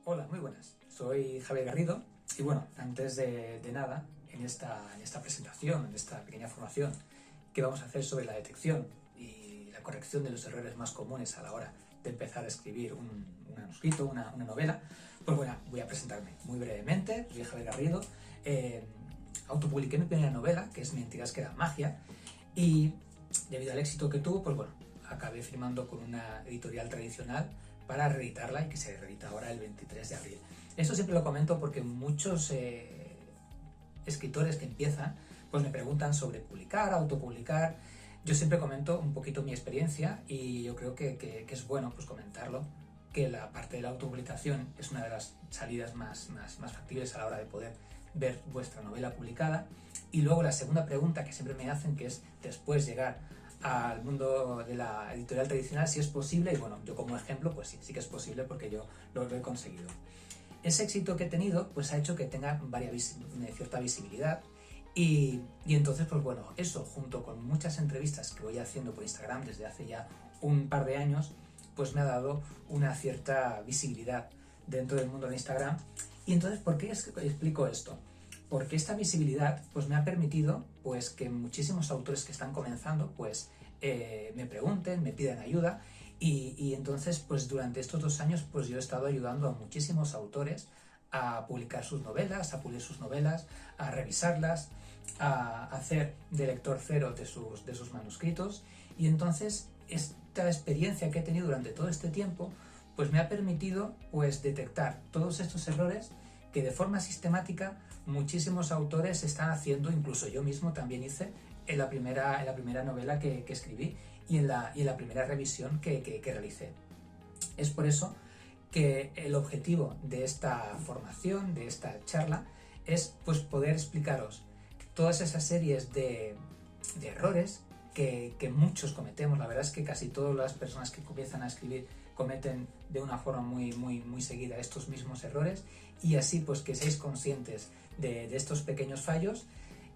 Hola, muy buenas. Soy Javier Garrido y bueno, antes de nada, en esta presentación, en esta pequeña formación que vamos a hacer sobre la detección y la corrección de los errores más comunes a la hora de empezar a escribir un manuscrito, una novela, pues bueno, voy a presentarme muy brevemente. Soy Javier Garrido, autopubliqué mi primera novela, que es Mentiras que dan magia, y debido al éxito que tuvo, pues bueno, acabé firmando con una editorial tradicional para reeditarla y que se reedita ahora el 23 de abril. Esto siempre lo comento porque muchos escritores que empiezan pues me preguntan sobre publicar, autopublicar. Yo siempre comento un poquito mi experiencia y yo creo que es bueno pues comentarlo, que la parte de la autopublicación es una de las salidas más factibles a la hora de poder ver vuestra novela publicada. Y luego la segunda pregunta que siempre me hacen, que es después llegar al mundo de la editorial tradicional, si es posible, y bueno, yo como ejemplo, pues sí que es posible porque yo lo he conseguido. Ese éxito que he tenido, pues ha hecho que tenga cierta visibilidad y entonces, pues bueno, eso junto con muchas entrevistas que voy haciendo por Instagram desde hace ya un par de años, pues me ha dado una cierta visibilidad dentro del mundo de Instagram. Y entonces, ¿por qué explico esto? Porque esta visibilidad pues me ha permitido pues que muchísimos autores que están comenzando pues me pregunten, me pidan ayuda y entonces pues durante estos 2 años pues yo he estado ayudando a muchísimos autores a publicar sus novelas, a pulir sus novelas, a revisarlas, a hacer de lector cero de sus manuscritos. Y entonces esta experiencia que he tenido durante todo este tiempo pues me ha permitido pues detectar todos estos errores que de forma sistemática muchísimos autores están haciendo, incluso yo mismo también hice en la primera novela que escribí y en la primera revisión que realicé. Es por eso que el objetivo de esta formación, de esta charla, es pues poder explicaros todas esas series de errores que muchos cometemos. La verdad es que casi todas las personas que comienzan a escribir cometen de una forma muy seguida estos mismos errores, y así pues que seáis conscientes de estos pequeños fallos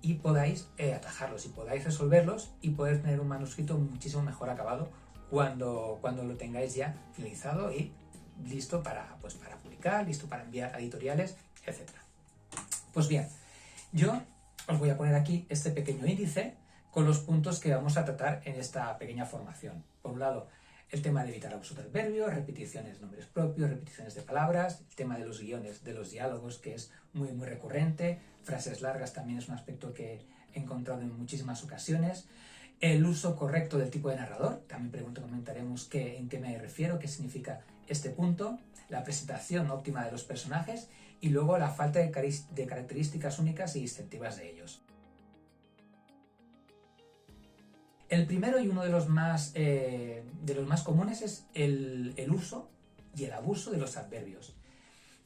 y podáis atajarlos y podáis resolverlos y poder tener un manuscrito muchísimo mejor acabado cuando lo tengáis ya finalizado y listo para publicar, listo para enviar a editoriales, etc. Pues bien, yo os voy a poner aquí este pequeño índice con los puntos que vamos a tratar en esta pequeña formación. Por un lado, el tema de evitar abuso del adverbio, repeticiones, nombres propios, repeticiones de palabras, el tema de los guiones, de los diálogos, que es muy recurrente, frases largas también es un aspecto que he encontrado en muchísimas ocasiones, el uso correcto del tipo de narrador, también comentaremos en qué me refiero, qué significa este punto, la presentación óptima de los personajes y luego la falta de características únicas y distintivas de ellos. El primero y uno de los más comunes es el uso y el abuso de los adverbios.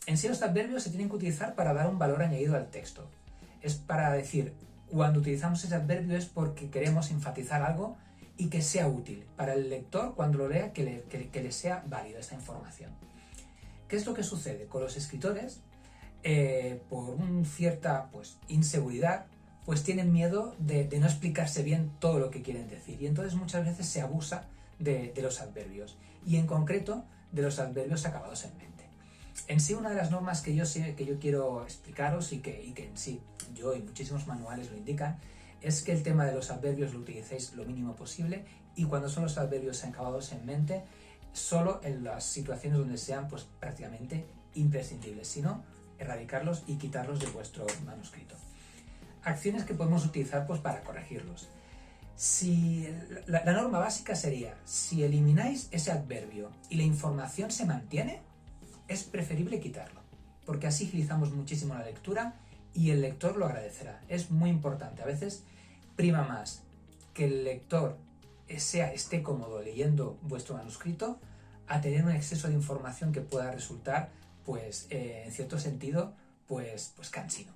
En sí, los adverbios se tienen que utilizar para dar un valor añadido al texto. Es para decir, cuando utilizamos ese adverbio es porque queremos enfatizar algo y que sea útil para el lector cuando lo lea, que le sea válido esta información. ¿Qué es lo que sucede? Con los escritores, por una cierta inseguridad, pues tienen miedo de no explicarse bien todo lo que quieren decir, y entonces muchas veces se abusa de los adverbios, y en concreto de los adverbios acabados en mente. En sí, una de las normas que yo quiero explicaros y que en sí yo y muchísimos manuales lo indican, es que el tema de los adverbios lo utilicéis lo mínimo posible, y cuando son los adverbios acabados en mente, solo en las situaciones donde sean pues prácticamente imprescindibles, sino erradicarlos y quitarlos de vuestro manuscrito. Acciones que podemos utilizar pues para corregirlos. Si la norma básica sería, si elimináis ese adverbio y la información se mantiene, es preferible quitarlo, porque así agilizamos muchísimo la lectura y el lector lo agradecerá. Es muy importante, a veces prima más que el lector esté cómodo leyendo vuestro manuscrito a tener un exceso de información que pueda resultar en cierto sentido cansino.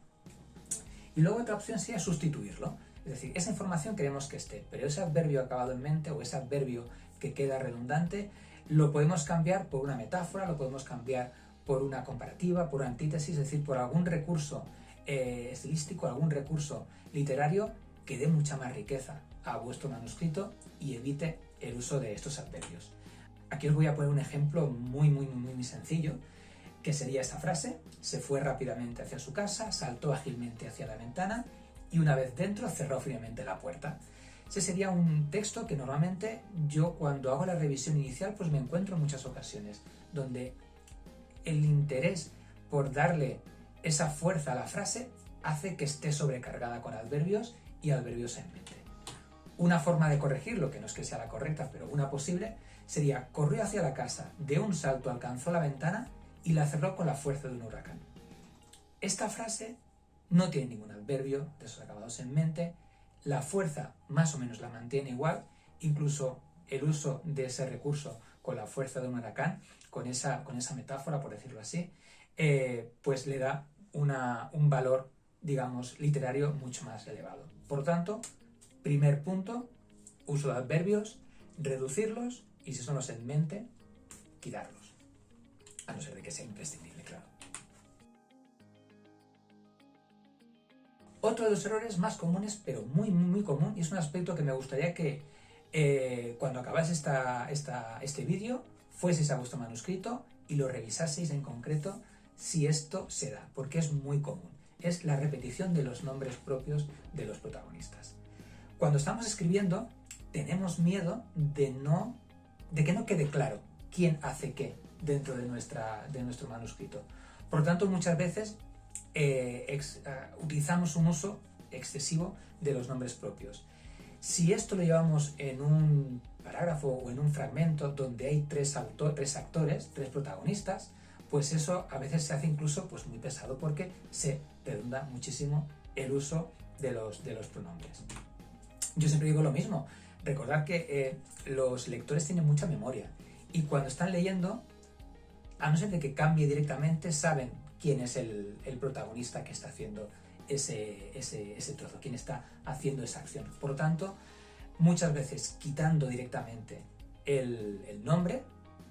Y luego otra opción sería sustituirlo. Es decir, esa información queremos que esté, pero ese adverbio acabado en mente o ese adverbio que queda redundante lo podemos cambiar por una metáfora, lo podemos cambiar por una comparativa, por una antítesis, es decir, por algún recurso estilístico, algún recurso literario que dé mucha más riqueza a vuestro manuscrito y evite el uso de estos adverbios. Aquí os voy a poner un ejemplo muy sencillo, que sería esta frase: se fue rápidamente hacia su casa, saltó ágilmente hacia la ventana y una vez dentro cerró firmemente la puerta. Ese sería un texto que normalmente yo, cuando hago la revisión inicial, pues me encuentro en muchas ocasiones, donde el interés por darle esa fuerza a la frase hace que esté sobrecargada con adverbios y adverbios en mente. Una forma de corregirlo, que no es que sea la correcta, pero una posible, sería: corrió hacia la casa, de un salto alcanzó la ventana y la cerró con la fuerza de un huracán. Esta frase no tiene ningún adverbio de esos acabados en mente, la fuerza más o menos la mantiene igual, incluso el uso de ese recurso con la fuerza de un huracán, con esa metáfora, por decirlo así, pues le da un valor, digamos, literario mucho más elevado. Por tanto, primer punto, uso de adverbios, reducirlos, y si son los en mente, quitarlos. A no ser de que sea imprescindible, claro. Otro de los errores más comunes, pero muy común, y es un aspecto que me gustaría que cuando acabáis este vídeo, fueseis a vuestro manuscrito y lo revisaseis en concreto si esto se da, porque es muy común. Es la repetición de los nombres propios de los protagonistas. Cuando estamos escribiendo, tenemos miedo de que no quede claro quién hace qué dentro de nuestro manuscrito. Por lo tanto, muchas veces utilizamos un uso excesivo de los nombres propios. Si esto lo llevamos en un parágrafo o en un fragmento donde hay tres actores, tres protagonistas, pues eso a veces se hace incluso pues muy pesado, porque se redunda muchísimo el uso de los pronombres. Yo siempre digo lo mismo: recordad que los lectores tienen mucha memoria, y cuando están leyendo, a no ser de que cambie directamente, saben quién es el protagonista que está haciendo ese trozo, quién está haciendo esa acción. Por lo tanto, muchas veces quitando directamente el nombre,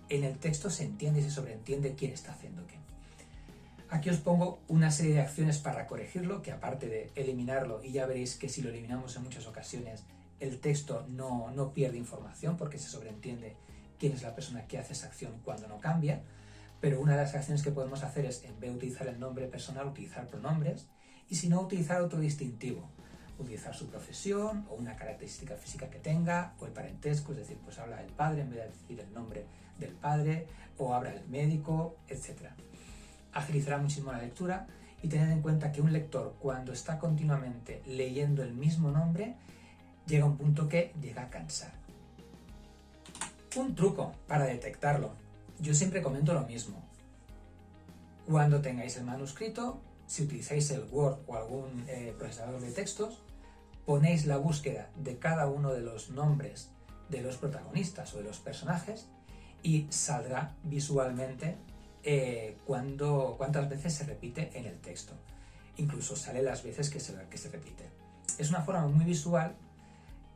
en el texto se entiende y se sobreentiende quién está haciendo qué. Aquí os pongo una serie de acciones para corregirlo, que aparte de eliminarlo, y ya veréis que si lo eliminamos en muchas ocasiones, el texto no pierde información, porque se sobreentiende quién es la persona que hace esa acción cuando no cambia. Pero una de las acciones que podemos hacer es, en vez de utilizar el nombre personal, utilizar pronombres, y si no, utilizar otro distintivo. Utilizar su profesión, o una característica física que tenga, o el parentesco, es decir, pues habla del padre en vez de decir el nombre del padre, o habla el médico, etc. Agilizará muchísimo la lectura, y tened en cuenta que un lector, cuando está continuamente leyendo el mismo nombre, llega a un punto que llega a cansar. Un truco para detectarlo. Yo siempre comento lo mismo. Cuando tengáis el manuscrito, si utilizáis el Word o algún procesador de textos, ponéis la búsqueda de cada uno de los nombres de los protagonistas o de los personajes, y saldrá visualmente cuántas veces se repite en el texto. Incluso sale las veces que se repite. Es una forma muy visual,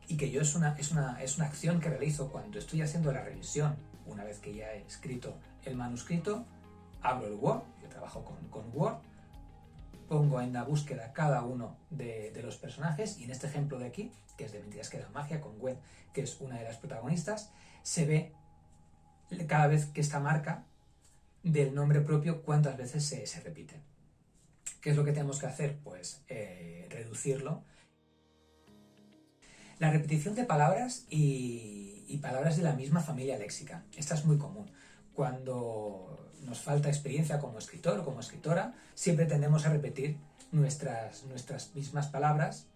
y que yo es una acción que realizo cuando estoy haciendo la revisión. Una vez que ya he escrito el manuscrito, abro el Word, yo trabajo con Word, pongo en la búsqueda cada uno de los personajes, y en este ejemplo de aquí, que es de Mentiras que dan magia, con Gwen, que es una de las protagonistas, se ve cada vez que esta marca del nombre propio cuántas veces se repite. ¿Qué es lo que tenemos que hacer? Pues reducirlo. La repetición de palabras y palabras de la misma familia léxica. Esta es muy común. Cuando nos falta experiencia como escritor o como escritora, siempre tendemos a repetir nuestras mismas palabras,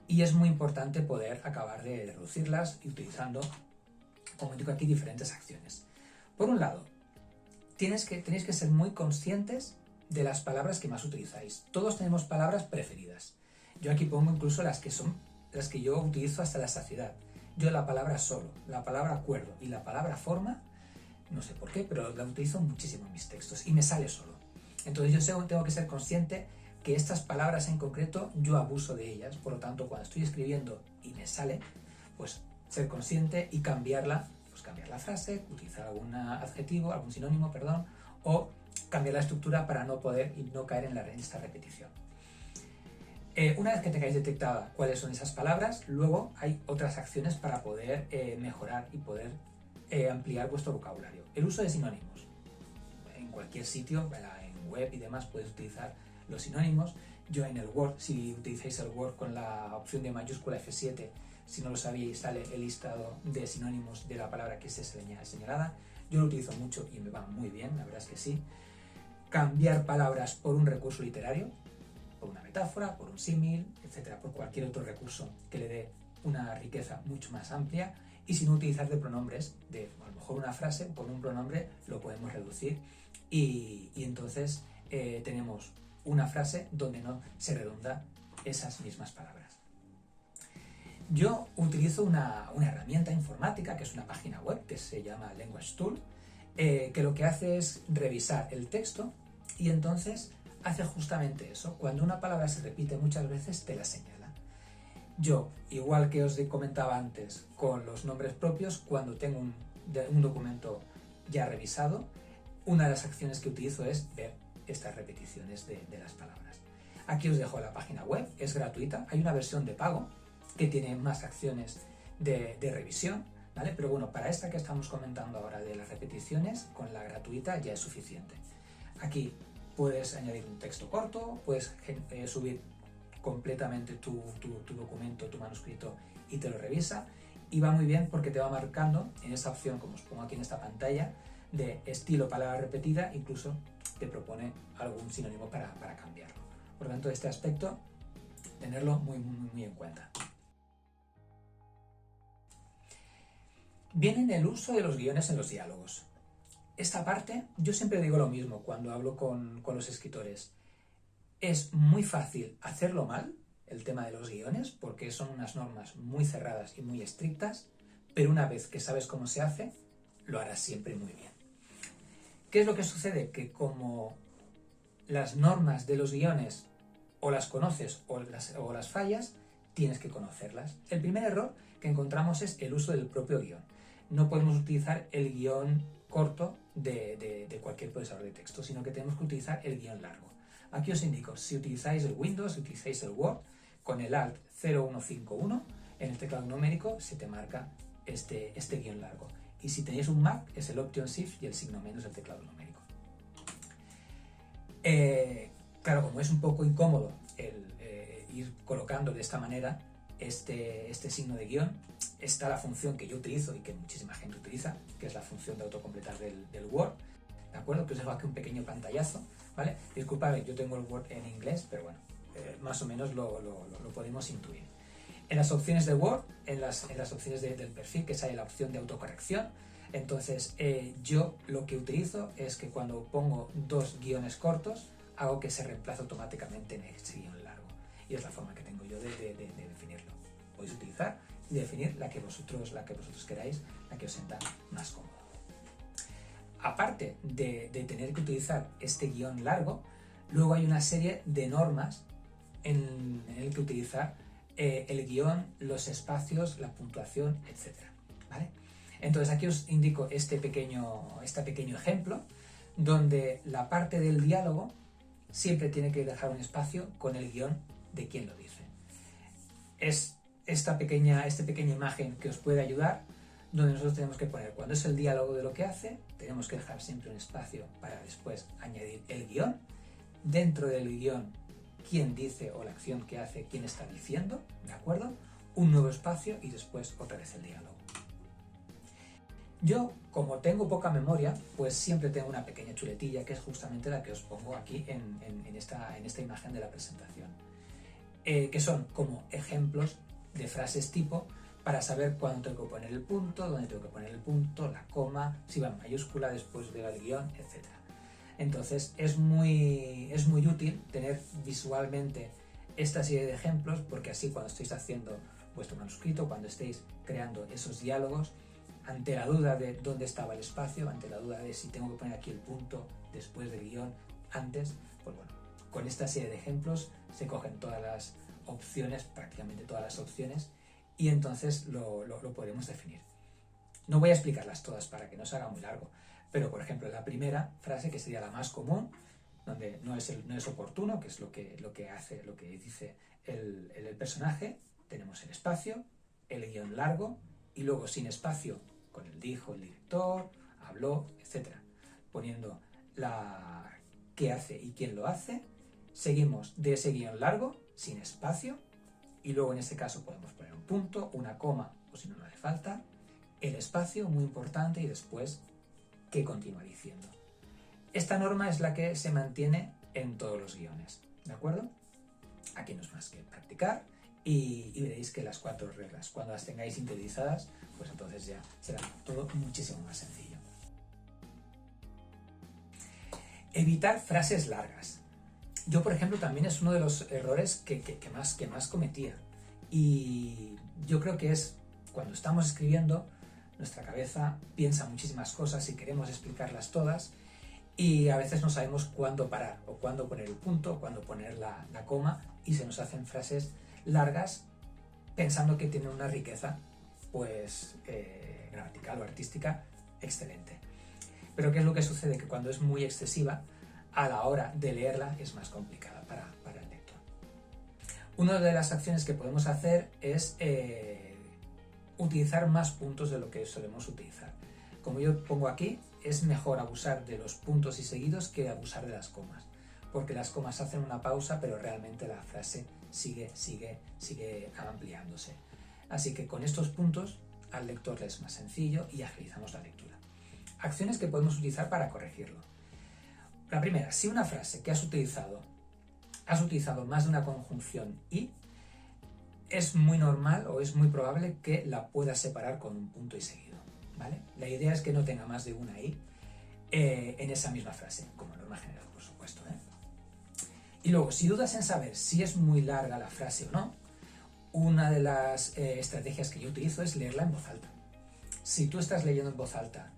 y es muy importante poder acabar de reducirlas y utilizando, como digo aquí, diferentes acciones. Por un lado, tenéis que ser muy conscientes de las palabras que más utilizáis. Todos tenemos palabras preferidas. Yo aquí pongo incluso las que yo utilizo hasta la saciedad. Yo la palabra solo, la palabra acuerdo y la palabra forma, no sé por qué, pero la utilizo muchísimo en mis textos y me sale solo. Entonces yo tengo que ser consciente que estas palabras en concreto yo abuso de ellas. Por lo tanto, cuando estoy escribiendo y me sale, pues ser consciente y cambiarla, pues cambiar la frase, utilizar algún adjetivo, algún sinónimo, perdón, o cambiar la estructura para no poder y no caer en esta repetición. Una vez que tengáis detectada cuáles son esas palabras, luego hay otras acciones para poder mejorar y poder ampliar vuestro vocabulario. El uso de sinónimos. En cualquier sitio, en web y demás, puedes utilizar los sinónimos. Yo en el Word, si utilizáis el Word con la opción de mayúscula F7, si no lo sabíais, sale el listado de sinónimos de la palabra que se señalada. Yo lo utilizo mucho y me va muy bien, la verdad es que sí. Cambiar palabras por un recurso literario, por una metáfora, por un símil, etcétera, por cualquier otro recurso que le dé una riqueza mucho más amplia. Y si no utilizar de pronombres, de a lo mejor una frase con un pronombre lo podemos reducir y entonces tenemos una frase donde no se redunda esas mismas palabras. Yo utilizo una herramienta informática, que es una página web que se llama Language Tool, que lo que hace es revisar el texto y entonces hace justamente eso. Cuando una palabra se repite muchas veces, te la señala. Yo, igual que os comentaba antes con los nombres propios, cuando tengo un documento ya revisado, una de las acciones que utilizo es ver estas repeticiones de las palabras. Aquí os dejo la página web, es gratuita, hay una versión de pago que tiene más acciones de revisión, ¿vale? Pero bueno, para esta que estamos comentando ahora de las repeticiones, con la gratuita ya es suficiente. Aquí puedes añadir un texto corto, puedes subir completamente tu documento, tu manuscrito y te lo revisa, y va muy bien porque te va marcando en esa opción, como os pongo aquí en esta pantalla, de estilo palabra repetida, incluso te propone algún sinónimo para cambiarlo. Por lo tanto, este aspecto, tenerlo muy en cuenta. Viene el uso de los guiones en los diálogos. Esta parte, yo siempre digo lo mismo cuando hablo con los escritores. Es muy fácil hacerlo mal, el tema de los guiones, porque son unas normas muy cerradas y muy estrictas, pero una vez que sabes cómo se hace, lo harás siempre muy bien. ¿Qué es lo que sucede? Que como las normas de los guiones o las conoces o las fallas, tienes que conocerlas. El primer error que encontramos es el uso del propio guión. No podemos utilizar el guión corto de cualquier procesador de texto, sino que tenemos que utilizar el guión largo. Aquí os indico, si utilizáis el Windows, si utilizáis el Word, con el Alt 0151 en el teclado numérico se te marca este guión largo. Y si tenéis un Mac, es el Option Shift y el signo menos del teclado numérico. Claro, como es un poco incómodo el ir colocando de esta manera este signo de guión, está la función que yo utilizo y que muchísima gente utiliza, que es la función de autocompletar del Word, ¿de acuerdo? Que os dejo aquí un pequeño pantallazo, ¿vale? Disculpadme, yo tengo el Word en inglés, pero bueno, más o menos lo podemos intuir. En las opciones de Word, en las opciones del perfil, que sale la opción de autocorrección, entonces yo lo que utilizo es que cuando pongo dos guiones cortos, hago que se reemplace automáticamente en ese guión largo. Y es la forma que tengo yo de definirlo. Podéis utilizar y definir la que vosotros queráis, la que os sienta más cómodo. Aparte de tener que utilizar este guión largo, luego hay una serie de normas en el que utilizar el guión, los espacios, la puntuación, etc. ¿Vale? Entonces aquí os indico este pequeño ejemplo donde la parte del diálogo siempre tiene que dejar un espacio con el guión de quien lo dice. Es esta pequeña imagen que os puede ayudar, donde nosotros tenemos que poner, cuando es el diálogo de lo que hace, tenemos que dejar siempre un espacio para después añadir el guión, dentro del guión quién dice o la acción que hace, quién está diciendo, ¿de acuerdo? Un nuevo espacio y después otra vez el diálogo. Yo, como tengo poca memoria, pues siempre tengo una pequeña chuletilla que es justamente la que os pongo aquí en esta imagen de la presentación, que son como ejemplos de frases tipo para saber cuándo tengo que poner el punto, dónde tengo que poner el punto, la coma, si va en mayúscula, después veo el guión, etc. Entonces es muy útil tener visualmente esta serie de ejemplos, porque así cuando estéis haciendo vuestro manuscrito, cuando estéis creando esos diálogos, ante la duda de dónde estaba el espacio, ante la duda de si tengo que poner aquí el punto después del guión, antes, pues bueno, con esta serie de ejemplos se cogen todas las opciones, prácticamente todas las opciones, y entonces lo podemos definir. No voy a explicarlas todas para que no se haga muy largo, pero por ejemplo la primera frase, que sería la más común, donde no es oportuno, que es lo que dice el personaje, tenemos el espacio, el guión largo y luego sin espacio con el dijo el director, habló, etc. Poniendo qué hace y quién lo hace. Seguimos de ese guión largo, sin espacio, y luego en este caso podemos poner un punto, una coma, o si no, no hace falta, el espacio, muy importante, y después qué continúa diciendo. Esta norma es la que se mantiene en todos los guiones, ¿de acuerdo? Aquí no es más que practicar y veréis que las 4 reglas, cuando las tengáis interiorizadas, pues entonces ya será todo muchísimo más sencillo. Evitar frases largas. Yo, por ejemplo, también es uno de los errores que más cometía. Y yo creo que es cuando estamos escribiendo, nuestra cabeza piensa muchísimas cosas y queremos explicarlas todas y a veces no sabemos cuándo parar o cuándo poner el punto, cuándo poner la coma y se nos hacen frases largas pensando que tienen una riqueza pues gramatical o artística excelente. Pero ¿qué es lo que sucede? Que cuando es muy excesiva, a la hora de leerla es más complicada para el lector. Una de las acciones que podemos hacer es utilizar más puntos de lo que solemos utilizar. Como yo pongo aquí, es mejor abusar de los puntos y seguidos que abusar de las comas, porque las comas hacen una pausa, pero realmente la frase sigue ampliándose. Así que con estos puntos al lector le es más sencillo y agilizamos la lectura. Acciones que podemos utilizar para corregirlo. La primera, si una frase que has utilizado más de una conjunción y, es muy normal o es muy probable que la puedas separar con un punto y seguido, ¿vale? La idea es que no tenga más de una i en esa misma frase, como norma general, por supuesto, ¿eh? Y luego, si dudas en saber si es muy larga la frase o no, una de las estrategias que yo utilizo es leerla en voz alta. Si tú estás leyendo en voz alta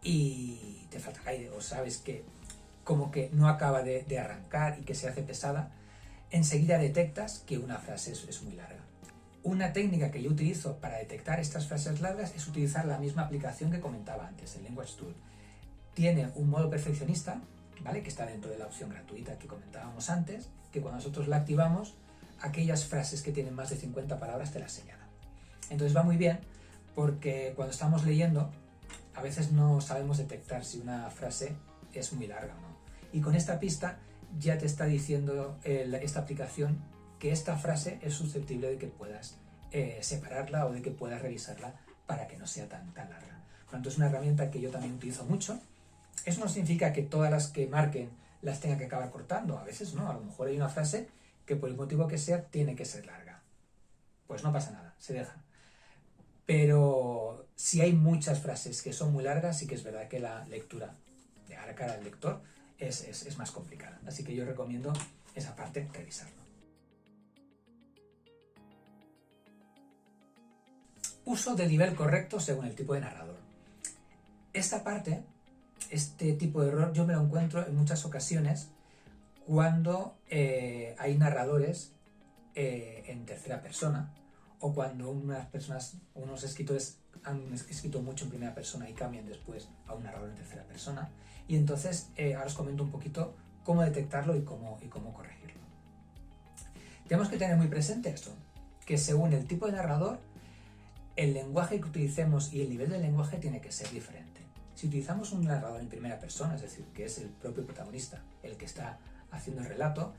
y te falta el aire o sabes que como que no acaba de arrancar y que se hace pesada, enseguida detectas que una frase es muy larga. Una técnica que yo utilizo para detectar estas frases largas es utilizar la misma aplicación que comentaba antes, el Language Tool. Tiene un modo perfeccionista, ¿vale? Que está dentro de la opción gratuita que comentábamos antes, que cuando nosotros la activamos, aquellas frases que tienen más de 50 palabras te las señala. Entonces va muy bien porque cuando estamos leyendo, a veces no sabemos detectar si una frase es muy larga o no. Y con esta pista ya te está diciendo esta aplicación que esta frase es susceptible de que puedas separarla o de que puedas revisarla para que no sea tan larga. Por lo tanto, es una herramienta que yo también utilizo mucho. Eso no significa que todas las que marquen las tenga que acabar cortando. A veces no, a lo mejor hay una frase que por el motivo que sea tiene que ser larga. Pues no pasa nada, se deja. Pero si hay muchas frases que son muy largas, sí que es verdad que la lectura de cara al lector es más complicada. Así que yo recomiendo esa parte, revisarlo. Uso de nivel correcto según el tipo de narrador. Esta parte, este tipo de error, yo me lo encuentro en muchas ocasiones cuando hay narradores en tercera persona o cuando unos escritores han escrito mucho en primera persona y cambian después a un narrador en tercera persona. Y entonces ahora os comento un poquito cómo detectarlo y cómo corregirlo. Tenemos que tener muy presente esto, que según el tipo de narrador, el lenguaje que utilicemos y el nivel del lenguaje tiene que ser diferente. Si utilizamos un narrador en primera persona, es decir, que es el propio protagonista el que está haciendo el relato,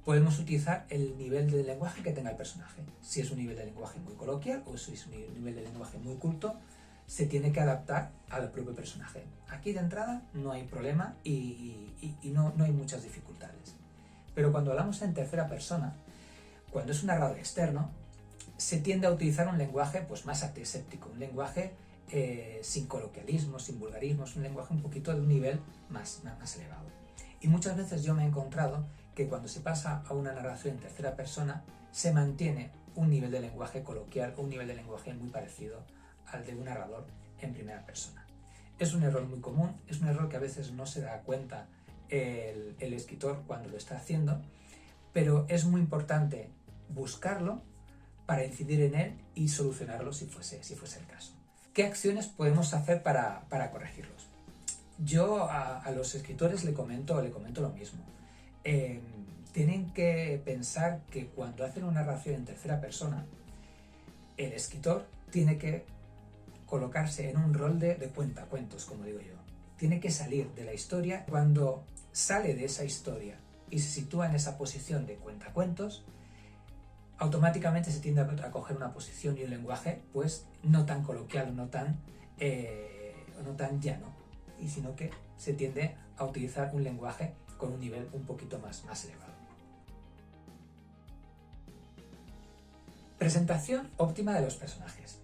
podemos utilizar el nivel de lenguaje que tenga el personaje. Si es un nivel de lenguaje muy coloquial o si es un nivel de lenguaje muy culto, se tiene que adaptar al propio personaje. Aquí de entrada no hay problema y no hay muchas dificultades. Pero cuando hablamos en tercera persona, cuando es un narrador externo, se tiende a utilizar un lenguaje pues, más antiséptico, un lenguaje sin coloquialismos, sin vulgarismos, un lenguaje un poquito de un nivel más elevado. Y muchas veces yo me he encontrado que cuando se pasa a una narración en tercera persona, se mantiene un nivel de lenguaje coloquial o un nivel de lenguaje muy parecido al de un narrador en primera persona. Es un error muy común, es un error que a veces no se da cuenta el escritor cuando lo está haciendo, pero es muy importante buscarlo para incidir en él y solucionarlo si fuese el caso. ¿Qué acciones podemos hacer para que tienen que pensar que cuando hacen una narración en tercera persona, el escritor tiene que colocarse en un rol de cuentacuentos, como digo yo. Tiene que salir de la historia. Cuando sale de esa historia y se sitúa en esa posición de cuentacuentos, automáticamente se tiende a coger una posición y un lenguaje pues no tan coloquial, no tan llano, y sino que se tiende a utilizar un lenguaje con un nivel un poquito más elevado. Presentación óptima de los personajes.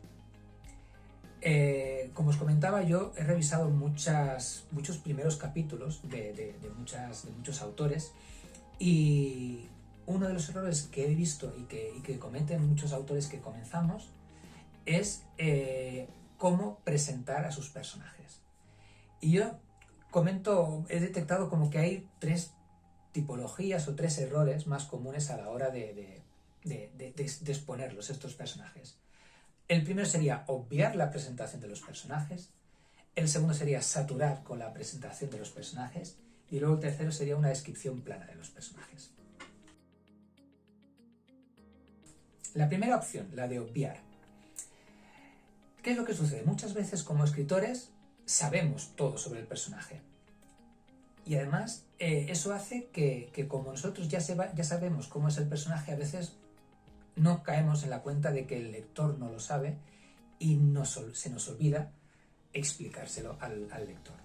Como os comentaba, yo he revisado muchos primeros capítulos de muchos autores, y uno de los errores que he visto y que cometen muchos autores que comenzamos es cómo presentar a sus personajes. Y yo he detectado como que hay 3 tipologías o 3 errores más comunes a la hora de exponerlos, estos personajes. El primero sería obviar la presentación de los personajes, el segundo sería saturar con la presentación de los personajes, y luego el tercero sería una descripción plana de los personajes. La primera opción, la de obviar. ¿Qué es lo que sucede? Muchas veces como escritores sabemos todo sobre el personaje, y además eso hace que como nosotros ya sabemos cómo es el personaje, a veces no caemos en la cuenta de que el lector no lo sabe y se nos olvida explicárselo al lector.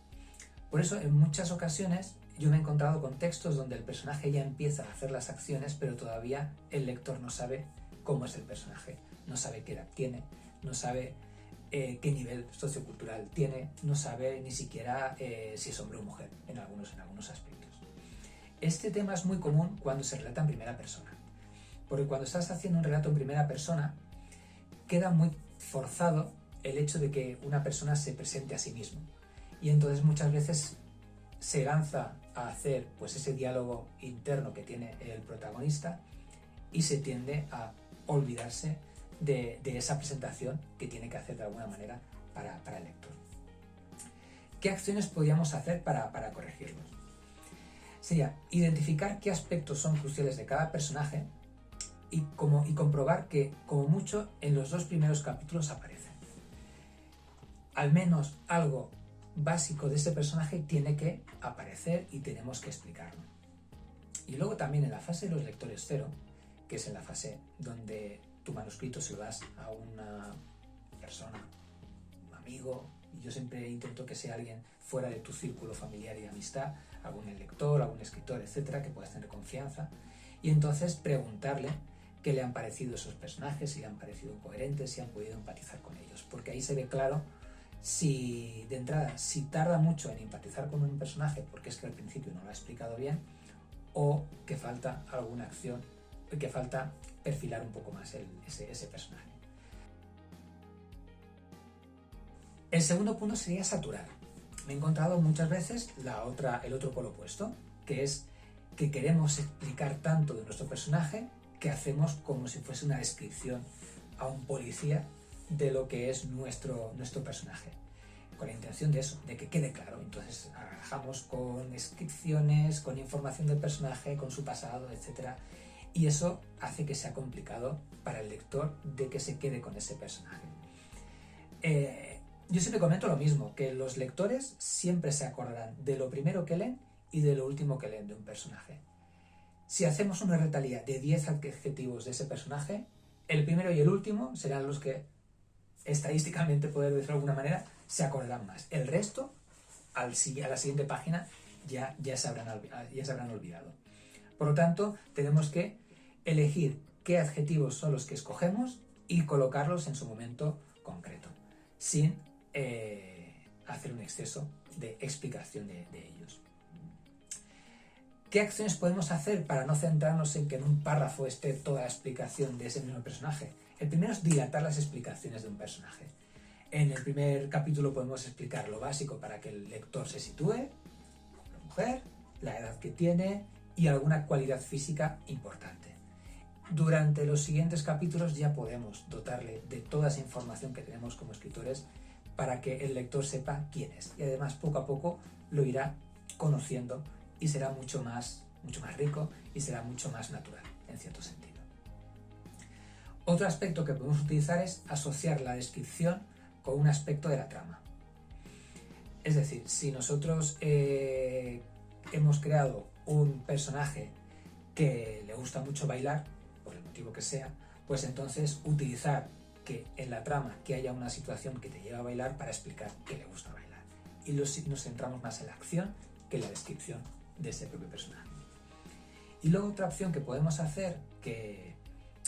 Por eso en muchas ocasiones yo me he encontrado con textos donde el personaje ya empieza a hacer las acciones, pero todavía el lector no sabe cómo es el personaje, no sabe qué edad tiene, no sabe qué nivel sociocultural tiene, no sabe ni siquiera si es hombre o mujer en algunos aspectos. Este tema es muy común cuando se relata en primera persona, porque cuando estás haciendo un relato en primera persona queda muy forzado el hecho de que una persona se presente a sí mismo, y entonces muchas veces se lanza a hacer pues ese diálogo interno que tiene el protagonista y se tiende a olvidarse de esa presentación que tiene que hacer de alguna manera para el lector. ¿Qué acciones podríamos hacer para corregirlos? Sería identificar qué aspectos son cruciales de cada personaje y comprobar que, como mucho, en los 2 primeros capítulos aparecen. Al menos algo básico de ese personaje tiene que aparecer y tenemos que explicarlo. Y luego también en la fase de los lectores cero, que es en la fase donde tu manuscrito se lo das a una persona, un amigo, y yo siempre intento que sea alguien fuera de tu círculo familiar y de amistad, algún lector, algún escritor, etcétera, que puedas tener confianza, y entonces preguntarle qué le han parecido esos personajes, si le han parecido coherentes, si han podido empatizar con ellos, porque ahí se ve claro si de entrada, si tarda mucho en empatizar con un personaje porque es que al principio no lo ha explicado bien, o que falta alguna acción, que falta perfilar un poco más ese personaje. El segundo punto sería saturar. Me he encontrado muchas veces el otro polo opuesto, que es que queremos explicar tanto de nuestro personaje que hacemos como si fuese una descripción a un policía de lo que es nuestro personaje, con la intención de eso, de que quede claro. Entonces trabajamos con descripciones, con información del personaje, con su pasado, etc. Y eso hace que sea complicado para el lector de que se quede con ese personaje. Yo siempre comento lo mismo, que los lectores siempre se acordarán de lo primero que leen y de lo último que leen de un personaje. Si hacemos una retalía de 10 adjetivos de ese personaje, el primero y el último serán los que estadísticamente, poder decirlo de alguna manera, se acordarán más. El resto, a la siguiente página, ya se habrán olvidado. Por lo tanto, tenemos que elegir qué adjetivos son los que escogemos y colocarlos en su momento concreto, sin hacer un exceso de explicación de ellos. ¿Qué acciones podemos hacer para no centrarnos en que en un párrafo esté toda la explicación de ese mismo personaje? El primero es dilatar las explicaciones de un personaje. En el primer capítulo podemos explicar lo básico para que el lector se sitúe, hombre o mujer, la edad que tiene y alguna cualidad física importante. Durante los siguientes capítulos ya podemos dotarle de toda esa información que tenemos como escritores para que el lector sepa quién es, y además poco a poco lo irá conociendo y será mucho más mucho más rico y será mucho más natural, en cierto sentido. Otro aspecto que podemos utilizar es asociar la descripción con un aspecto de la trama. Es decir, si nosotros hemos creado un personaje que le gusta mucho bailar, por el motivo que sea, pues entonces utilizar que en la trama que haya una situación que te lleva a bailar para explicar que le gusta bailar. Y nos centramos más en la acción que en la descripción de ese propio personaje. Y luego otra opción que podemos hacer que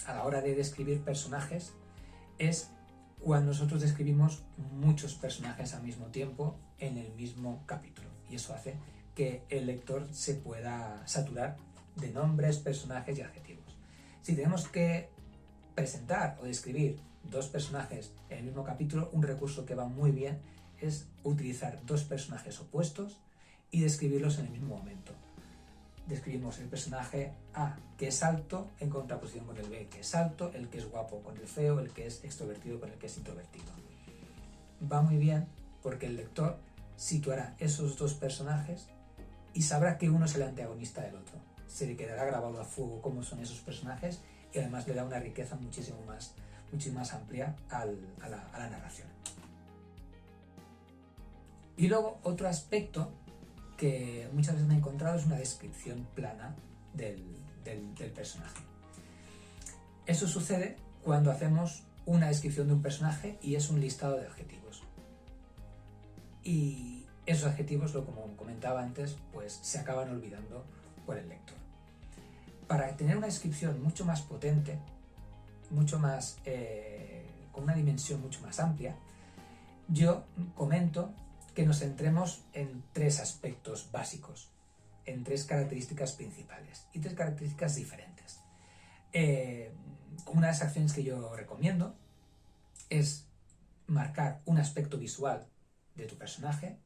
a la hora de describir personajes es cuando nosotros describimos muchos personajes al mismo tiempo en el mismo capítulo. Y eso hace que el lector se pueda saturar de nombres, personajes y adjetivos. Si tenemos que presentar o describir dos personajes en el mismo capítulo, un recurso que va muy bien es utilizar dos personajes opuestos y describirlos en el mismo momento. Describimos el personaje A, que es alto, en contraposición con el B, que es alto, el que es guapo con el feo, el que es extrovertido con el que es introvertido. Va muy bien porque el lector situará esos dos personajes y sabrá que uno es el antagonista del otro. Se le quedará grabado a fuego cómo son esos personajes y además le da una riqueza muchísimo más amplia a la narración. Y luego otro aspecto que muchas veces me he encontrado es una descripción plana del personaje. Eso sucede cuando hacemos una descripción de un personaje y es un listado de adjetivos. Y esos adjetivos, como comentaba antes, pues se acaban olvidando por el lector. Para tener una descripción mucho más potente, mucho más con una dimensión mucho más amplia, yo comento que nos centremos en tres aspectos básicos, en tres características principales y tres características diferentes. Una de las acciones que yo recomiendo es marcar un aspecto visual de tu personaje,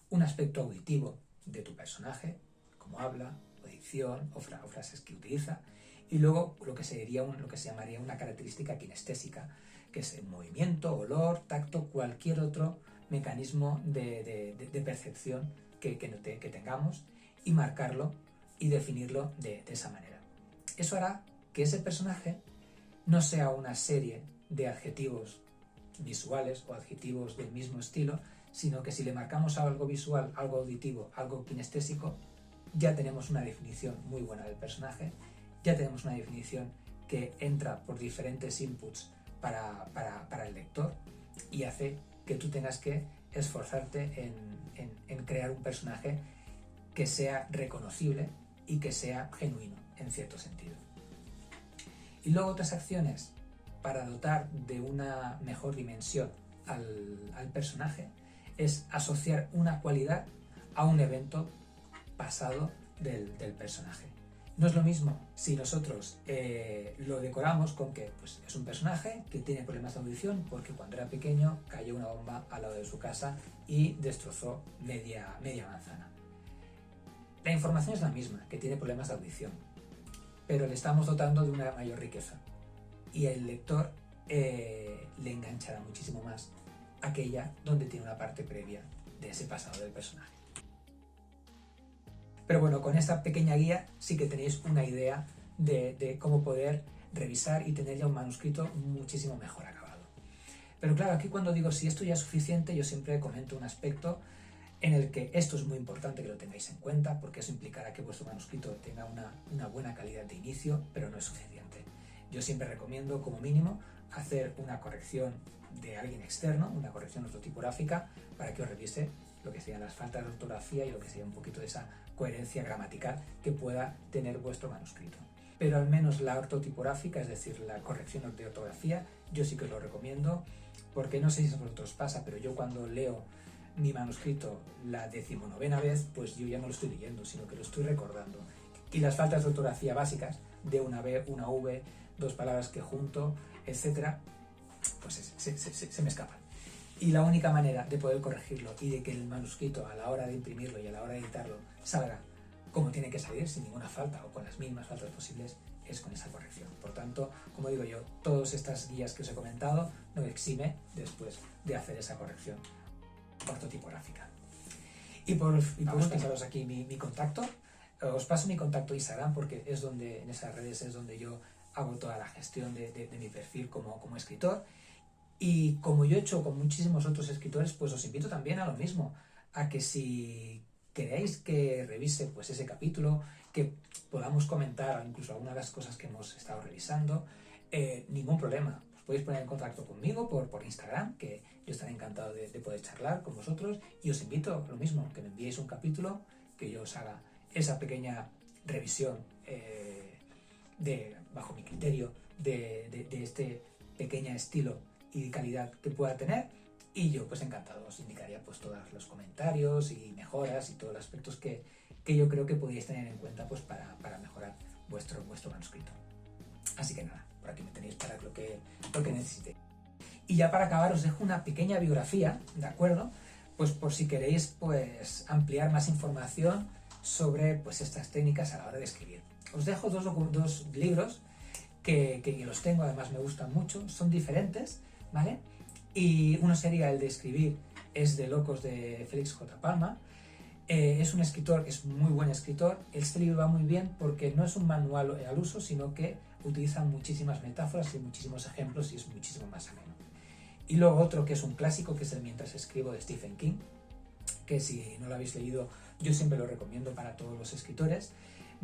un aspecto auditivo de tu personaje, como habla, o dicción, o frases que utiliza, y luego lo que se llamaría una característica kinestésica, que es el movimiento, olor, tacto, cualquier otro mecanismo de percepción que tengamos, y marcarlo y definirlo de esa manera. Eso hará que ese personaje no sea una serie de adjetivos visuales o adjetivos del mismo estilo, sino que si le marcamos algo visual, algo auditivo, algo kinestésico, ya tenemos una definición muy buena del personaje, ya tenemos una definición que entra por diferentes inputs para el lector y hace que tú tengas que esforzarte en crear un personaje que sea reconocible y que sea genuino, en cierto sentido. Y luego otras acciones para dotar de una mejor dimensión al personaje es asociar una cualidad a un evento pasado del personaje. No es lo mismo si nosotros lo decoramos con que pues, es un personaje que tiene problemas de audición porque cuando era pequeño cayó una bomba al lado de su casa y destrozó media manzana. La información es la misma, que tiene problemas de audición, pero le estamos dotando de una mayor riqueza y el lector le enganchará muchísimo más aquella donde tiene una parte previa de ese pasado del personaje. Pero bueno, con esta pequeña guía sí que tenéis una idea de cómo poder revisar y tener ya un manuscrito muchísimo mejor acabado. Pero claro, aquí cuando digo si esto ya es suficiente, yo siempre comento un aspecto en el que esto es muy importante que lo tengáis en cuenta, porque eso implicará que vuestro manuscrito tenga una buena calidad de inicio, pero no es suficiente. Yo siempre recomiendo, como mínimo, hacer una corrección de alguien externo, una corrección ortotipográfica, para que os revise lo que serían las faltas de ortografía y lo que sería un poquito de esa coherencia gramatical que pueda tener vuestro manuscrito. Pero al menos la ortotipográfica, es decir, la corrección de ortografía, yo sí que os lo recomiendo, porque no sé si a vosotros pasa, pero yo cuando leo mi manuscrito la 19ª vez, pues yo ya no lo estoy leyendo, sino que lo estoy recordando. Y las faltas de ortografía básicas, de una B, una V, dos palabras que junto, etcétera, pues se me escapan. Y la única manera de poder corregirlo y de que el manuscrito a la hora de imprimirlo y a la hora de editarlo salga como tiene que salir, sin ninguna falta o con las mínimas faltas posibles, es con esa corrección. Por tanto, como digo yo, todas estas guías que os he comentado no exime después de hacer esa corrección ortotipográfica. Y por último, pasaros aquí mi contacto. Os paso mi contacto de Instagram porque es donde, en esas redes es donde yo hago toda la gestión de mi perfil como escritor. Y como yo he hecho con muchísimos otros escritores, pues os invito también a lo mismo, a que si queréis que revise pues ese capítulo, que podamos comentar incluso algunas de las cosas que hemos estado revisando, ningún problema. Os podéis poner en contacto conmigo por Instagram, que yo estaré encantado de poder charlar con vosotros, y os invito lo mismo, que me enviéis un capítulo, que yo os haga esa pequeña revisión bajo mi criterio de este pequeño estilo y calidad que pueda tener, y yo pues encantado os indicaría pues todos los comentarios y mejoras y todos los aspectos que yo creo que podéis tener en cuenta pues para mejorar vuestro manuscrito. Así que nada, por aquí me tenéis para lo que necesitéis. Y ya para acabar os dejo una pequeña biografía, ¿de acuerdo? Pues por si queréis pues ampliar más información sobre pues estas técnicas a la hora de escribir. Os dejo dos libros que los tengo, además me gustan mucho, son diferentes, ¿vale? Y uno sería el de escribir, es de Locos de Félix J. Palma. Es un escritor, es muy buen escritor. Este libro va muy bien porque no es un manual al uso, sino que utiliza muchísimas metáforas y muchísimos ejemplos y es muchísimo más ameno. Y luego otro que es un clásico, que es el Mientras escribo de Stephen King, que si no lo habéis leído yo siempre lo recomiendo para todos los escritores.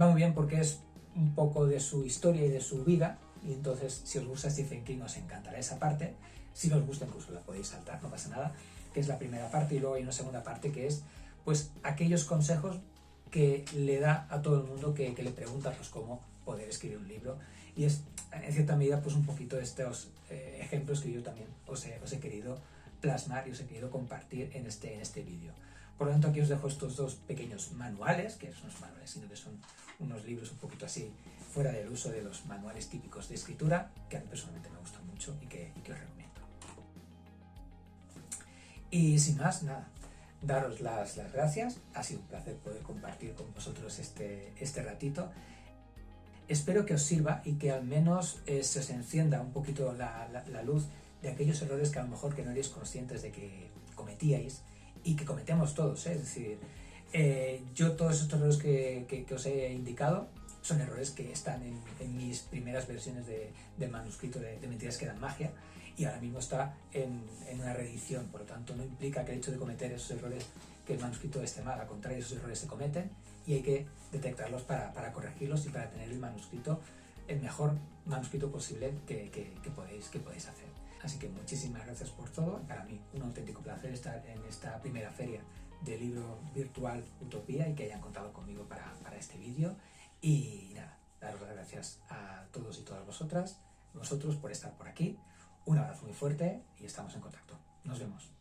Va muy bien porque es un poco de su historia y de su vida, y entonces si os gusta Stephen King os encantará esa parte. Si no os gusta incluso la podéis saltar, no pasa nada, que es la primera parte, y luego hay una segunda parte que es pues aquellos consejos que le da a todo el mundo que le pregunta pues cómo poder escribir un libro, y es en cierta medida pues un poquito de estos ejemplos que yo también os he querido plasmar y os he querido compartir en este vídeo. Por lo tanto, aquí os dejo estos dos pequeños manuales, que no son manuales, sino que son unos libros un poquito así fuera del uso de los manuales típicos de escritura, que a mí personalmente me gustan mucho y que os recomiendo. Y sin más, nada, daros las gracias. Ha sido un placer poder compartir con vosotros este ratito. Espero que os sirva y que al menos se os encienda un poquito la luz de aquellos errores que a lo mejor que no erais conscientes de que cometíais y que cometemos todos, ¿eh? Es decir, yo todos estos errores que os he indicado son errores que están en mis primeras versiones del manuscrito de Mentiras que dan magia, y ahora mismo está en una reedición. Por lo tanto, no implica que el hecho de cometer esos errores que el manuscrito esté mal. Al contrario, esos errores se cometen y hay que detectarlos para corregirlos y para tener el manuscrito, el mejor manuscrito posible que podéis hacer. Así que muchísimas gracias por todo. Para mí un auténtico placer estar en esta primera feria de libro virtual Utopía y que hayan contado conmigo para este vídeo. Y nada, daros las gracias a todos y todas vosotros por estar por aquí. Un abrazo muy fuerte y estamos en contacto. Nos vemos.